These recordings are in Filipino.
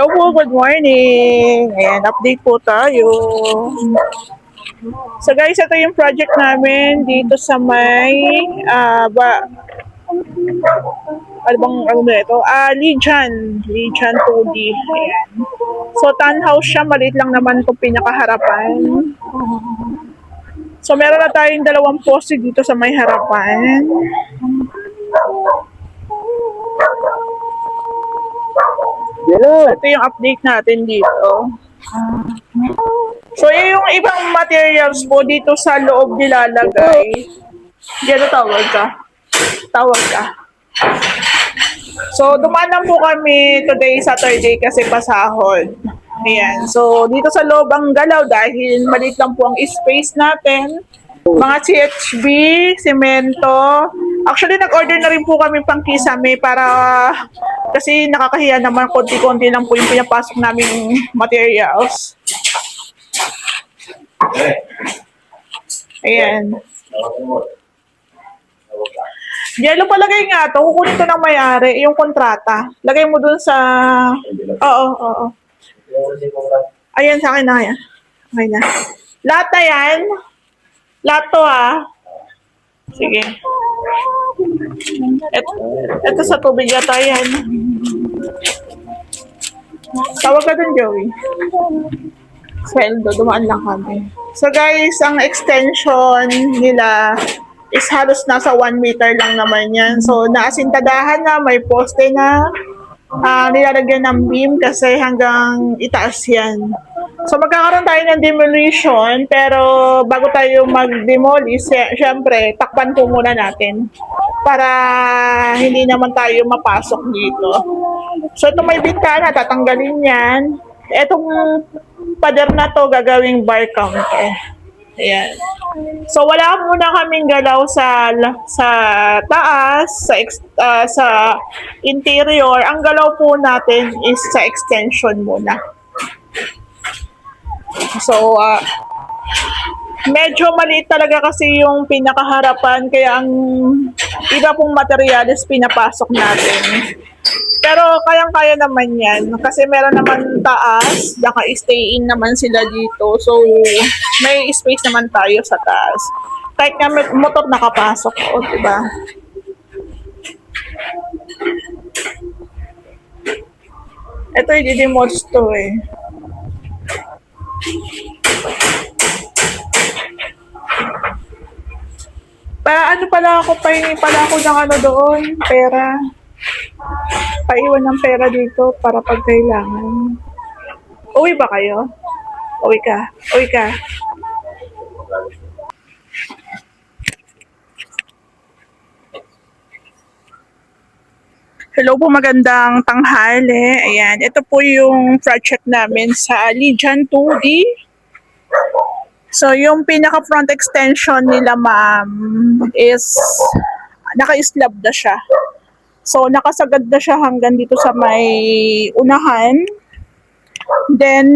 Hello po, good morning. Ayan, update po tayo. So guys, ito yung project namin dito sa may, ano bang, ano na ito? Lijan 2D. Ayan. So townhouse siya, maliit lang naman itong pinakaharapan. So meron na tayong dalawang poste dito sa may harapan. Ito yung update natin dito. So, yung ibang materials po dito sa loob nilalagay. Diyan tawag ka. Tawag ka. So, dumaan lang po kami today, Saturday, kasi pasahod. Ayan. So, dito sa loob ang galaw dahil maliit lang po ang space natin. Mga CHB, semento. Actually, nag-order na rin po kami pang kisame para kasi nakakahiya naman, konti-konti lang po yung pinapasok naming materials. Ayan. Yellow palagay nga to. Kukunin to ng may-ari, yung kontrata. Lagay mo dun sa... Oo. Ayan, sa akin na yan. Okay na. Lahat na yan. Lahat to Sige. Ito sa tubig yata yan. Tawag ka dun, Joey. Sweldo, dumaan lang kami. So guys, ang extension nila is halos nasa 1 meter lang naman yan. So naasintadahan na, may poste na, nilalagyan ng beam kasi hanggang itaas yan. So magkakaroon tayo ng demolition, pero bago tayo mag-demolish, syempre, takpan po muna natin para hindi naman tayo mapasok dito. So ito may bintana, tatanggalin yan. Etong pader na to gagawing bar counter. Ayan. So wala muna kaming galaw sa taas, sa interior. Ang galaw po natin is sa extension muna. So medyo maliit talaga kasi yung pinakaharapan kaya ang iba pong materials pinapasok natin. Pero kayang-kaya naman yan kasi meron naman taas, naka-stay in naman sila dito. So may space naman tayo sa taas. Kahit nga motor nakapasok, diba? Ito i-demolish to Paano pala ako ng ano doon, pera. Paiwan ng pera dito para pag kailangan. Uwi ba kayo? Uwi ka. Hello po, magandang tanghali. Ayan, ito po yung project namin sa Lijan 2D. So, yung pinaka-front extension nila, ma'am, is naka-slab na siya. So, nakasagad na siya hanggang dito sa may unahan. Then,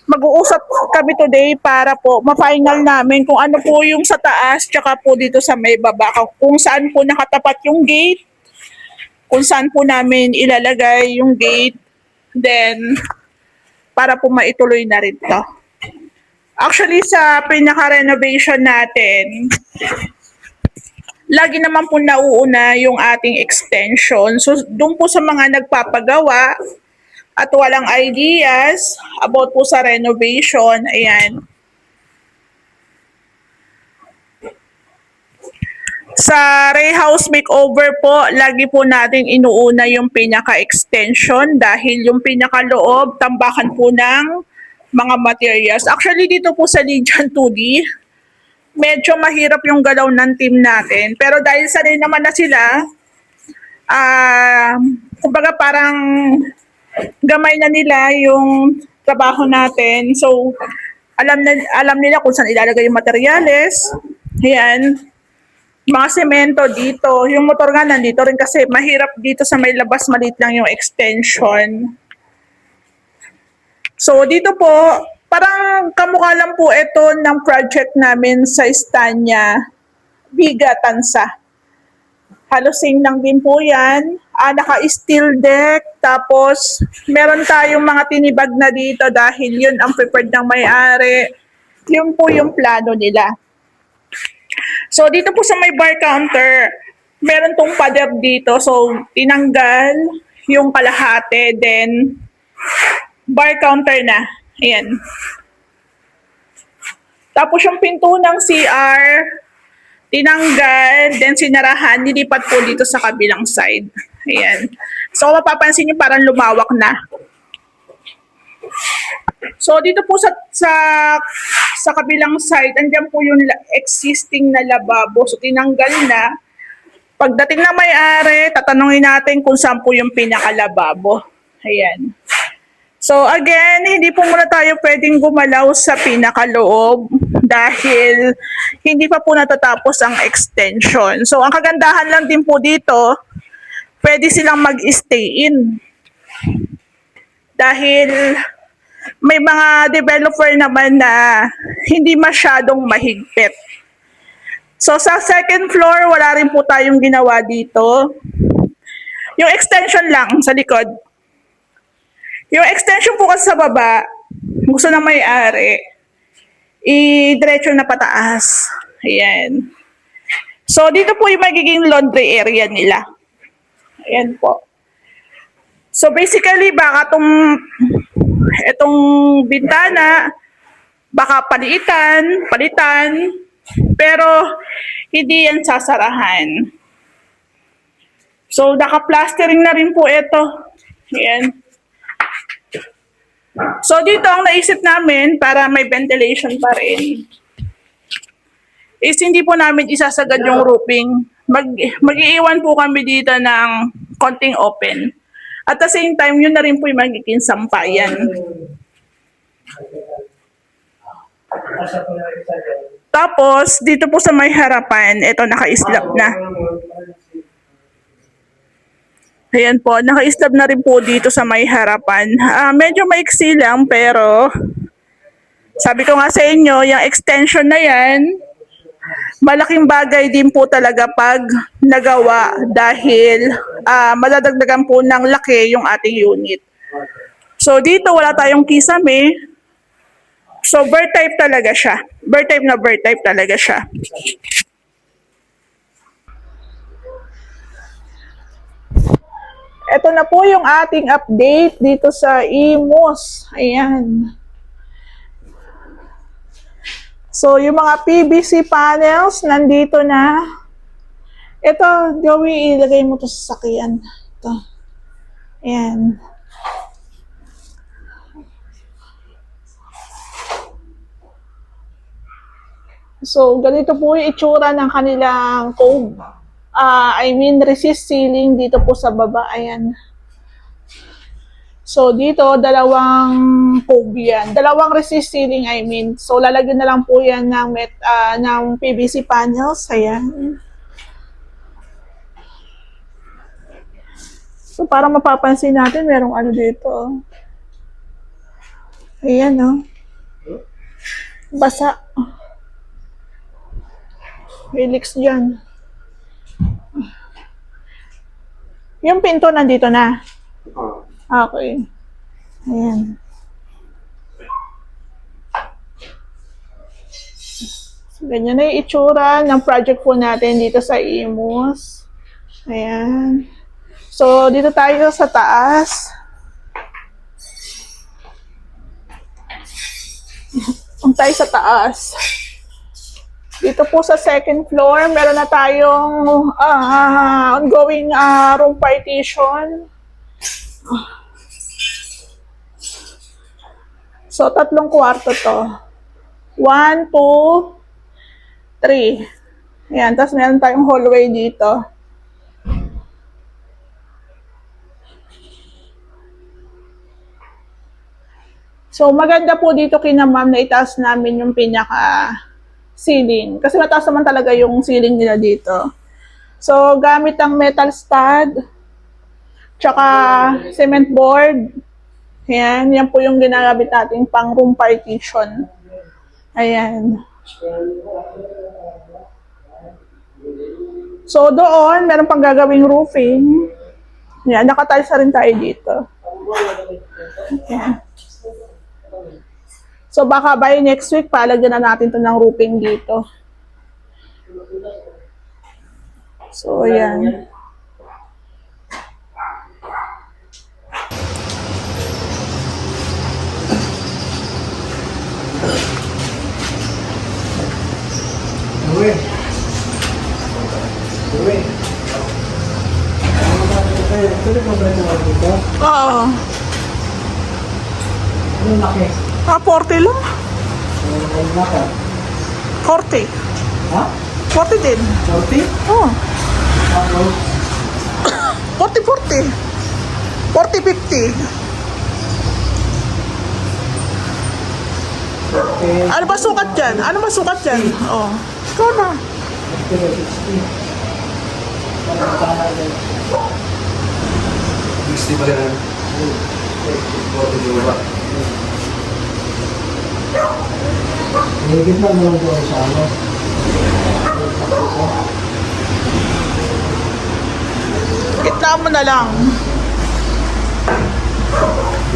mag-uusap kami today para po ma-final namin kung ano po yung sa taas tsaka po dito sa may baba. Kung saan po nakatapat yung gate, kung saan po namin ilalagay yung gate, then para po maituloy na rin to. Actually, sa pinaka-renovation natin, lagi naman po nauuna yung ating extension. So, doon po sa mga nagpapagawa at walang ideas about po sa renovation, ayan. Sa Ray House Makeover po, lagi po natin inuuna yung pinaka-extension dahil yung pinaka-loob, tambakan po ng mga materials. Actually, dito po sa Lijan 2D, medyo mahirap yung galaw ng team natin. Pero dahil sanay naman na sila, kumbaga parang gamay na nila yung trabaho natin. So, alam nila kung saan ilalagay yung materyales. Ayan. Mga semento dito. Yung motor nga nandito rin kasi mahirap dito sa may labas, maliit lang yung extension. So, dito po, parang kamukha lang po ito ng project namin sa Estanya, Biga, Tansa. Halos same lang din po yan. Naka-steel deck. Tapos, meron tayong mga tinibag na dito dahil yun ang preferred ng may-ari. Yun po yung plano nila. So, dito po sa may bar counter, meron tong pader dito. So, tinanggal yung kalahati. Then, bar counter na. Ayan. Tapos yung pinto ng CR, tinanggal, then sinarahan, nilipat po dito sa kabilang side. Ayan. So, mapapansin nyo parang lumawak na. So, dito po sa kabilang side, andyan po yung existing na lababo. So, tinanggal na. Pagdating na may-ari, tatanungin natin kung saan po yung pinakalababo. Ayan. So again, hindi po muna tayo pwedeng gumalaw sa pinakaloob dahil hindi pa po natatapos ang extension. So ang kagandahan lang din po dito, pwede silang mag-stay in. Dahil may mga developer naman na hindi masyadong mahigpit. So sa second floor, wala rin po tayong ginawa dito. Yung extension lang sa likod. Yung extension po kasi sa baba, gusto na may-ari, i-diretso na pataas. Ayan. So, dito po yung magiging laundry area nila. Ayan po. So, basically, baka itong bintana, baka palitan, pero hindi yan sasarahan. So, naka-plastering na rin po ito. Ayan. So, dito ang naisip namin para may ventilation pa rin is hindi po namin isasagad yung roofing. Mag-iiwan po kami dito ng konting open. At the same time, yun na rin po yung magiging sampayan. Tapos, dito po sa may harapan, ito naka-slab na. Ayan po, naka-slab na rin po dito sa may harapan. Medyo maiksi lang pero sabi ko nga sa inyo, yung extension na yan, malaking bagay din po talaga pag nagawa dahil madadagdagan po ng laki yung ating unit. So dito wala tayong kisame. So bird type talaga siya. Bird type talaga siya. Ito na po yung ating update dito sa Imus. Ayan. So, yung mga PVC panels, nandito na. Ito, Joey, ilagay mo to sa sakyan. Ito. Ayan. So, ganito po yung itsura ng kanilang cove. Resist ceiling dito po sa baba. Ayan. So, dito, dalawang cove yan. Dalawang resist ceiling, So, lalagyan na lang po yan ng PVC panels. Ayan. So, para mapapansin natin, merong ano dito. Ayan, no? Basa. May leaks dyan. Yung pinto nandito na. Okay. Ayan. So, ganyan na yung itsura ng project po natin dito sa Imus. Ayan. So, dito tayo sa taas. Tayo sa taas. Dito po sa second floor, meron na tayong ongoing room partition. So, 3 kwarto to. 1, 2, 3. Ayan, tapos meron tayong hallway dito. So, maganda po dito kina ma'am na itaas namin yung pinaka-ceiling. Kasi mataas naman talaga yung ceiling nila dito. So, gamit ang metal stud, tsaka cement board. Ayan, yan po yung ginagamit natin pang room partition. Ayan. So doon, meron pang gagawing roofing. Yan, nakatiles na rin tayo dito. Yan. So baka by next week, palagyan na natin to ng roofing dito. So yan. Oo. Ano laki? 40 lang. 40. Ha? 40 din. 40? Oh. Ako? 40. 40, 50. Ano ba sukat dyan? Ano ba sukat dyan? Oh. Ikaw na. 60 pa rin. 40 di ba? Higit na mo lang doon sa ano. Gitna mo na lang.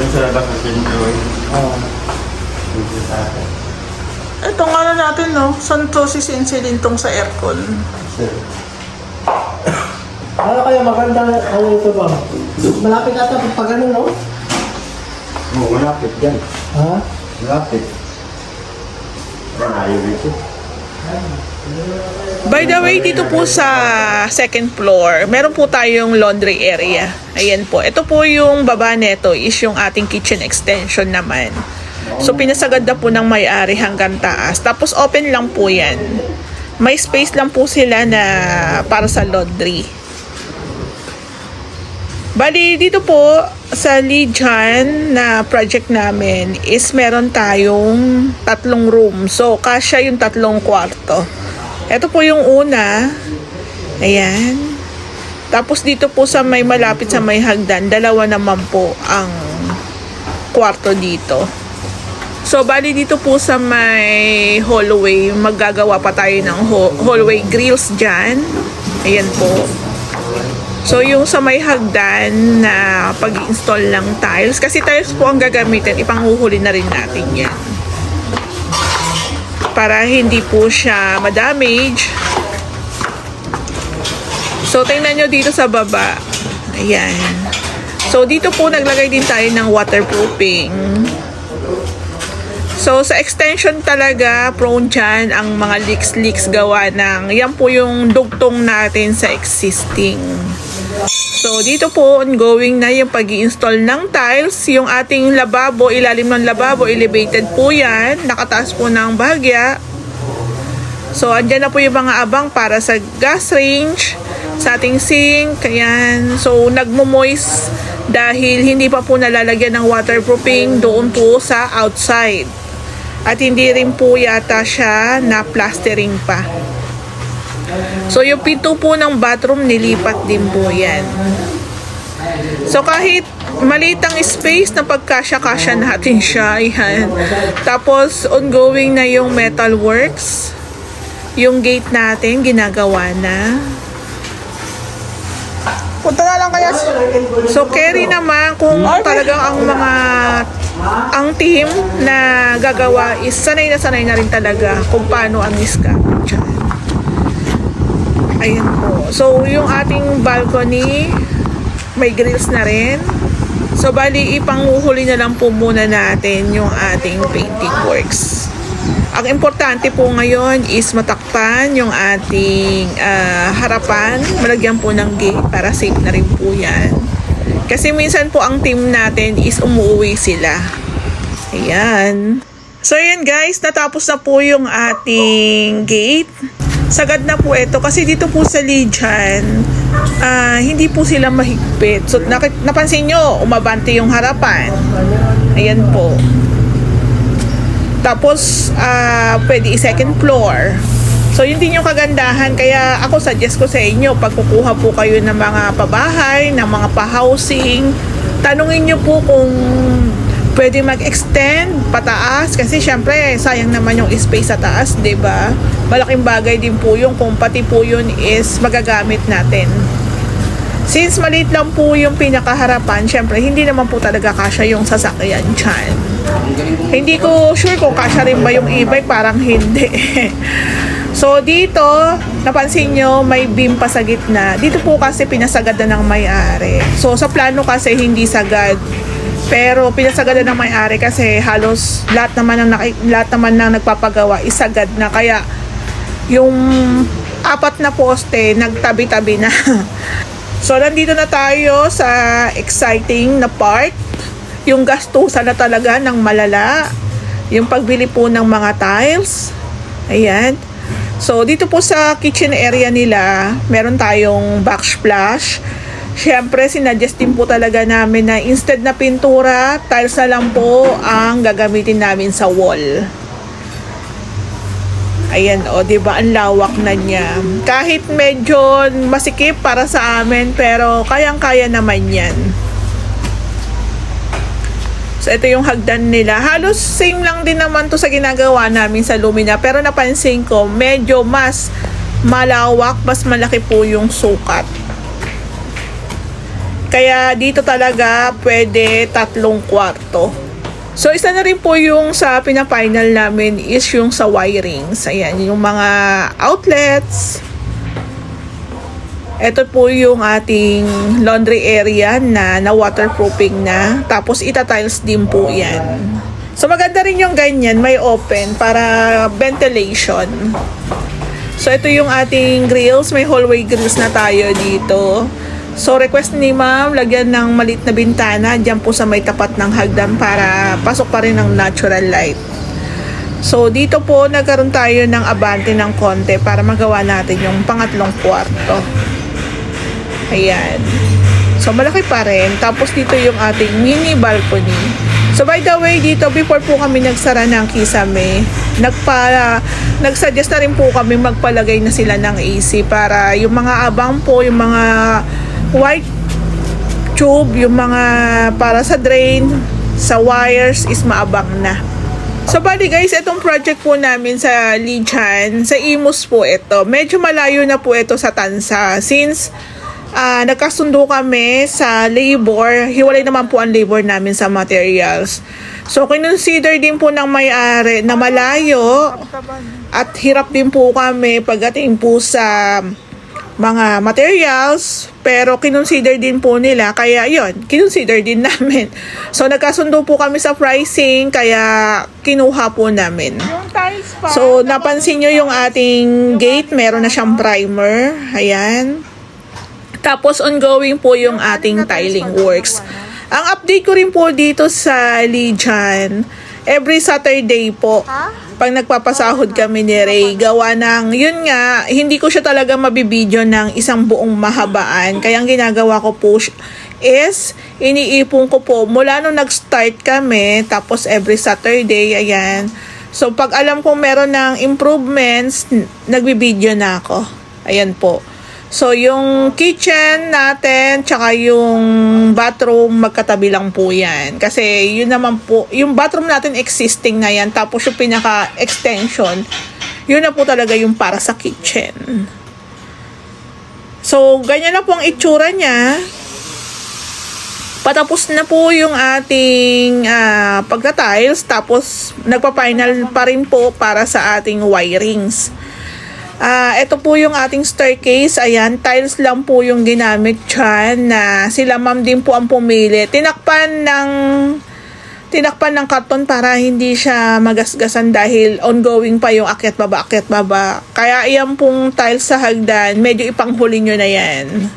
Yan sa labas ng Pinoy. Oo. Dito sa akin. Itong ano natin, no? Saan to sisinsilin tong sa aircon? Ano kaya maganda, ano ito ba? Malapit ata pag ano, no? Oo, malapit yan. Ha? Malapit. Yan, ayaw ito. By the way, dito po sa second floor, meron po tayong laundry area. Ayan po. Ito po yung baba neto is yung ating kitchen extension naman. So, pinasagad na po ng may-ari hanggang taas. Tapos, open lang po yan. May space lang po sila na para sa laundry. Bali, dito po sa Lijan na project namin is meron tayong 3 room. So, kasya yung 3 kwarto. Ito po yung una. Ayan. Tapos dito po sa may malapit sa may hagdan, 2 naman po ang kwarto dito. So, bali dito po sa may hallway, maggagawa pa tayo ng hallway grills dyan. Ayan po. So, yung sa may hagdan na pag-install ng tiles, kasi tiles po ang gagamitin, ipanghuhuli na rin natin yan. Para hindi po siya ma-damage. So, tingnan nyo dito sa baba. Ayan. So, dito po naglagay din tayo ng waterproofing. So, sa extension talaga, prone dyan ang mga leaks gawa ng, yan po yung dugtong natin sa existing. So, dito po, ongoing na yung pag-i-install ng tiles. Yung ating lababo, ilalim ng lababo, elevated po yan. Nakataas po ng bahagya. So, andyan na po yung mga abang para sa gas range, sa ating sink, ayan. So, nagmo-moist dahil hindi pa po nalalagyan ng waterproofing doon po sa outside. At hindi rin po yata siya na plastering pa. So, yung pinto po ng bathroom, nilipat din po yan. So, kahit maliit ang space na pagkasya-kasya natin siya, ayan. Tapos, ongoing na yung metal works. Yung gate natin, ginagawa na. Punta na lang kaya. So, carry naman kung talagang ang team na gagawa is sanay na rin talaga kung paano ang scam dyan. Ayan po. So, yung ating balcony, may grills na rin. So, bali, ipanghuhuli na lang po muna natin yung ating painting works. Ang importante po ngayon is matakpan yung ating harapan. Malagyan po ng gate para safe na rin po yan. Kasi minsan po ang team natin is umuwi sila. Ayan. So, ayan guys, natapos na po yung ating gate. Sagad na po ito kasi dito po sa Lijan, hindi po sila mahigpit. So, napansin nyo, umabante yung harapan. Ayan po. Tapos, pwede i-second floor. So, yun din yung kagandahan. Kaya ako suggest ko sa inyo, pag kukuha po kayo ng mga pabahay, ng mga pa-housing, tanungin nyo po kung pwede mag-extend pataas kasi syempre sayang naman yung space sa taas, 'di ba? Malaking bagay din po yung kung pati po yun is magagamit natin. Since maliit lang po yung pinakaharapan, syempre hindi naman po talaga kasya yung sasakyan dyan. Hindi ko sure kung kasya rin ba yung e-bike, parang hindi. So dito, napansin nyo may beam pa sa gitna. Dito po kasi pinasagad na ng may-ari. So sa plano kasi hindi sagad. Pero pinasagad na ng may-ari kasi halos lahat naman ng nagpapagawa isagad na, kaya yung 4 na poste nagtabi-tabi na. So nandito na tayo sa exciting na part, yung gastusan na talaga ng malala, yung pagbili po ng mga tiles. Ayan. So dito po sa kitchen area nila, meron tayong backsplash. Siyempre, sinadjust din po talaga namin na instead na pintura, tiles na lang po ang gagamitin namin sa wall. Ayan, o, diba? Ang lawak na niya. Kahit medyo masikip para sa amin, pero kayang-kaya naman yan. So, ito yung hagdan nila. Halos same lang din naman to sa ginagawa namin sa Lumina. Pero napansin ko, medyo mas malawak, mas malaki po yung sukat. Kaya dito talaga pwede 3 kwarto. So isa na rin po yung sa pina-final namin is yung sa wirings. Ayan, yung mga outlets. Ito po yung ating laundry area na waterproofing na. Tapos ita-tiles din po yan. So maganda rin yung ganyan, may open para ventilation. So ito yung ating grills, may hallway grills na tayo dito. So, request ni ma'am, lagyan ng maliit na bintana dyan po sa may tapat ng hagdan para pasok pa rin ng natural light. So, dito po nagkaroon tayo ng abante ng konti para magawa natin yung pangatlong kwarto. Ayan. So, malaki pa rin. Tapos, dito yung ating mini balcony. So, by the way, dito, before po kami nagsara ng kisame, nagsuggest na rin po kami magpalagay na sila ng AC para yung mga abang po, yung mga white tube, yung mga para sa drain, sa wires is maabang na. So bali guys, itong project po namin sa Lijan, sa Imus po ito. Medyo malayo na po ito sa Tansa. Since nagkasundo kami sa labor, hiwalay naman po ang labor namin sa materials. So kinonsider din po ng may-ari na malayo at hirap din po kami pagdating po sa mga materials, pero kinonsider din po nila, kaya yon, kinonsider din namin. So nagkasundo po kami sa pricing, kaya kinuha po namin. So napansin nyo yung ating gate, meron na siyang primer. Ayan. Tapos ongoing po yung ating tiling works. Ang update ko rin po dito sa Lijan, every Saturday po, pag nagpapasahod kami ni Ray, gawa ng, yun nga, hindi ko siya talaga mabibideo ng isang buong mahabaan. Kaya ang ginagawa ko po is, iniipon ko po, mula nung nag-start kami, tapos every Saturday, ayan. So, pag alam kong meron ng improvements, nagbibideo na ako. Ayan po. So, yung kitchen natin, tsaka yung bathroom, magkatabi lang po yan. Kasi, yun naman po, yung bathroom natin existing na yan. Tapos, yung pinaka-extension, yun na po talaga yung para sa kitchen. So, ganyan na po ang itsura niya. Patapos na po yung ating pagka-tiles. Tapos, nagpa-final pa rin po para sa ating wirings. Ito po yung ating staircase. Ayan, tiles lang po yung ginamit dyan na sila ma'am din po ang pumili. Tinakpan ng karton para hindi siya magasgasan dahil ongoing pa yung akyat baba. Kaya iyan pong tiles sa hagdan, medyo ipanghuli nyo na yan.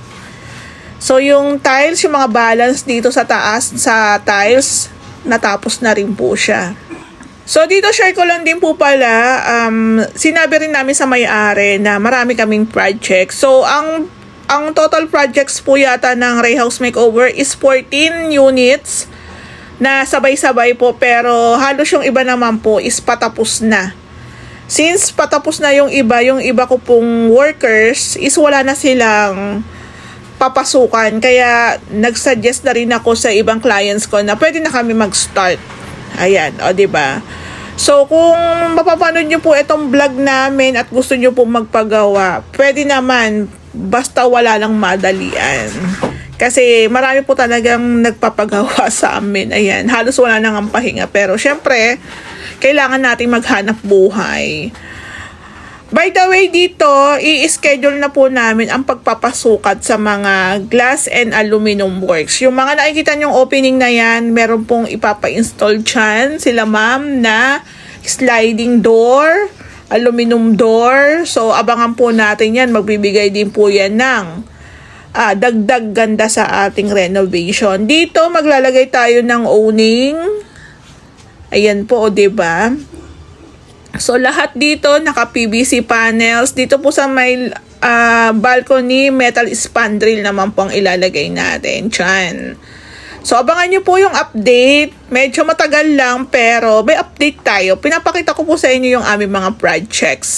So yung tiles, yung mga balance dito sa taas, sa tiles, natapos na rin po siya. So, dito share ko lang din po pala, sinabi rin namin sa may-ari na marami kaming project. So, ang total projects po yata ng Ray House Makeover is 14 units na sabay-sabay po. Pero, halos yung iba naman po is patapos na. Since patapos na yung iba ko pong workers, is wala na silang papasukan. Kaya nagsuggest na rin ako sa ibang clients ko na pwede na kami mag-start. Ayan, o diba? So kung mapapanood nyo po itong vlog namin at gusto nyo po magpagawa, pwede naman, basta wala lang madalian. Kasi marami po talagang nagpapagawa sa amin. Ayan, halos wala nang ang pahinga. Pero syempre, kailangan nating maghanap buhay. By the way, dito, i-schedule na po namin ang pagpapasukat sa mga glass and aluminum works. Yung mga nakikita nyong opening na yan, meron pong ipapa-install dyan sila ma'am na sliding door, aluminum door. So, abangan po natin yan. Magbibigay din po yan ng dagdag ganda sa ating renovation. Dito, maglalagay tayo ng owning. Ayan po, o diba? So, lahat dito, naka-PVC panels. Dito po sa may balcony, metal spandrel naman po ang ilalagay natin. Diyan. So, abangan nyo po yung update. Medyo matagal lang, pero may update tayo. Pinapakita ko po sa inyo yung aming mga projects.